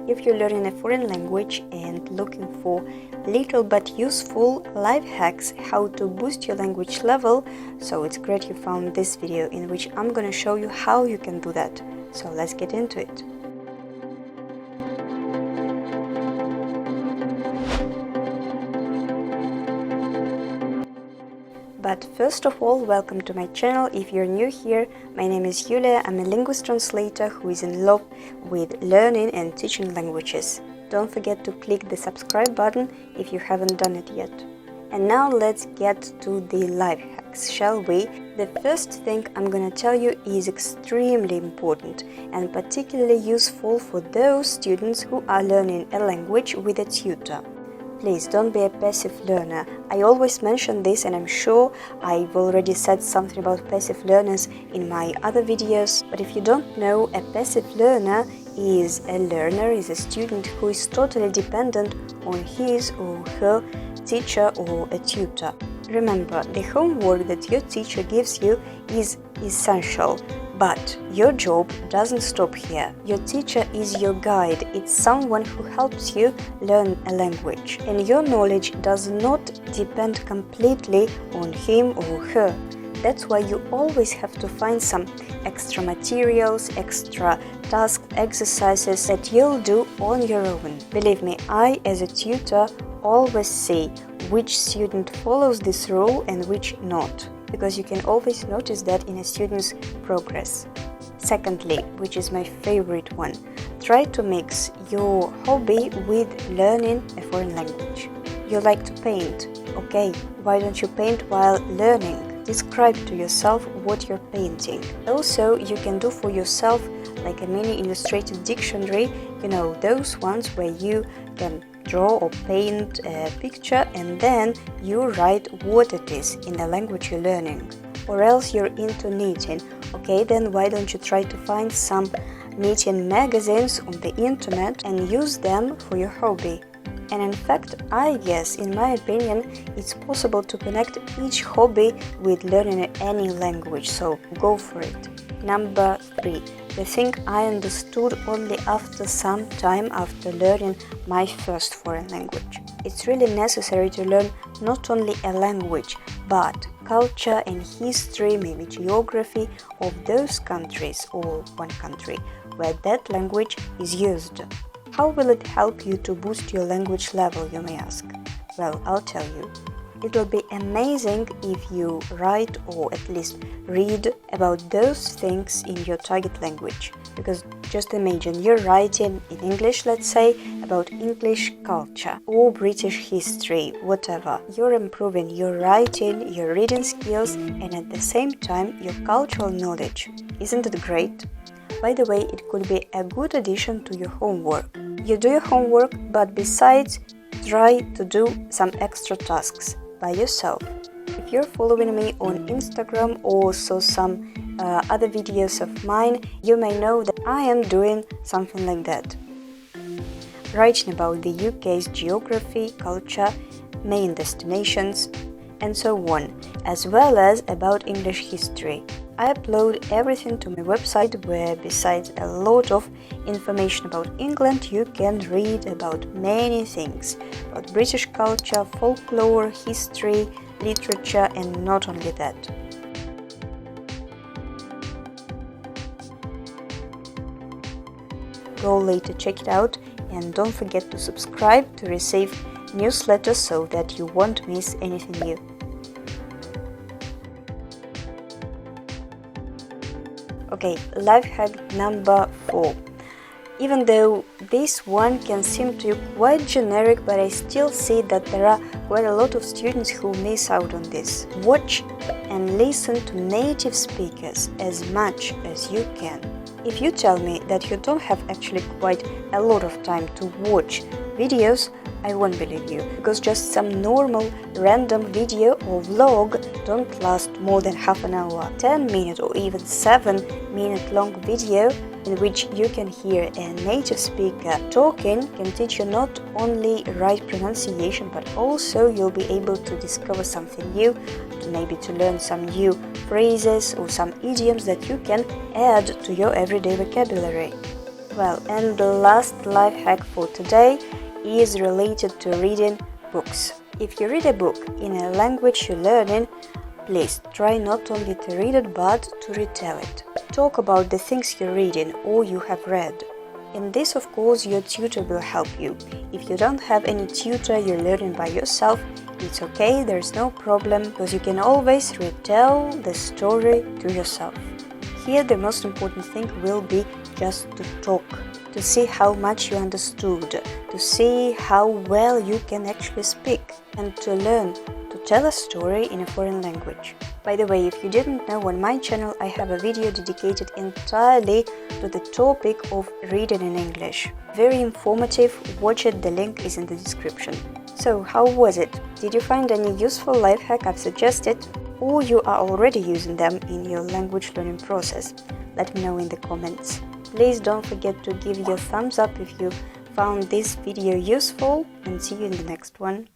If you're learning a foreign language and looking for little but useful life hacks how to boost your language level, so it's great you found this video in which I'm gonna show you how you can do that. So let's get into it. But first of all, welcome to my channel. If you're new here, my name is Yulia. I'm a linguist translator who is in love with learning and teaching languages. Don't forget to click the subscribe button if you haven't done it yet. And now let's get to the life hacks, shall we? The first thing I'm gonna tell you is extremely important and particularly useful for those students who are learning a language with a tutor. Please don't be a passive learner. I always mention this, and I'm sure I've already said something about passive learners in my other videos. But if you don't know, a passive learner is a student who is totally dependent on his or her teacher or a tutor. Remember, the homework that your teacher gives you is essential. But your job doesn't stop here. Your teacher is your guide. It's someone who helps you learn a language. And your knowledge does not depend completely on him or her. That's why you always have to find some extra materials, extra tasks, exercises that you'll do on your own. Believe me, I as a tutor always see which student follows this rule and which not, because you can always notice that in a student's progress. Secondly, which is my favorite one, try to mix your hobby with learning a foreign language. You like to paint, okay, why don't you paint while learning? Describe to yourself what you're painting. Also, you can do for yourself like a mini illustrated dictionary, you know, those ones where you can draw or paint a picture and then you write what it is in the language you're learning. Or else you're into knitting, okay, then why don't you try to find some knitting magazines on the internet and use them for your hobby. And in fact, I guess, in my opinion, it's possible to connect each hobby with learning any language, so go for it. Number 3. The thing I understood only after some time after learning my first foreign language. It's really necessary to learn not only a language, but culture and history, maybe geography of those countries or one country where that language is used. How will it help you to boost your language level, you may ask? Well, I'll tell you. It will be amazing if you write or at least read about those things in your target language. Because just imagine you're writing in English, let's say, about English culture or British history, whatever. You're improving your writing, your reading skills, and at the same time your cultural knowledge. Isn't it great? By the way, it could be a good addition to your homework. You do your homework, but besides, try to do some extra tasks by yourself. If you're following me on Instagram or saw some other videos of mine, you may know that I am doing something like that. Writing about the UK's geography, culture, main destinations, and so on, as well as about English history. I upload everything to my website where, besides a lot of information about England, you can read about many things, about British culture, folklore, history, literature, and not only that. Go later, check it out, and don't forget to subscribe to receive newsletters so that you won't miss anything new. Okay, life hack number 4. Even though this one can seem to you quite generic, but I still see that there are quite a lot of students who miss out on this. Watch and listen to native speakers as much as you can. If you tell me that you don't have actually quite a lot of time to watch videos, I won't believe you, because just some normal random video or vlog don't last more than half an hour. 10-minute or even 7-minute long video in which you can hear a native speaker talking can teach you not only right pronunciation, but also you'll be able to discover something new, maybe to learn some new phrases or some idioms that you can add to your everyday vocabulary. Well, and the last life hack for today is related to reading books. If you read a book in a language you're learning, please try not only to read it but to retell it. Talk about the things you're reading or you have read. In this, of course, your tutor will help you. If you don't have any tutor, you're learning by yourself, it's okay, there's no problem, because you can always retell the story to yourself. Here the most important thing will be just to talk, to see how much you understood, to see how well you can actually speak, and to learn to tell a story in a foreign language. By the way, if you didn't know, on my channel I have a video dedicated entirely to the topic of reading in English. Very informative, watch it, the link is in the description. So, how was it? Did you find any useful life hack I've suggested? Or you are already using them in your language learning process? Let me know in the comments. Please don't forget to give your thumbs up if you found this video useful, and see you in the next one.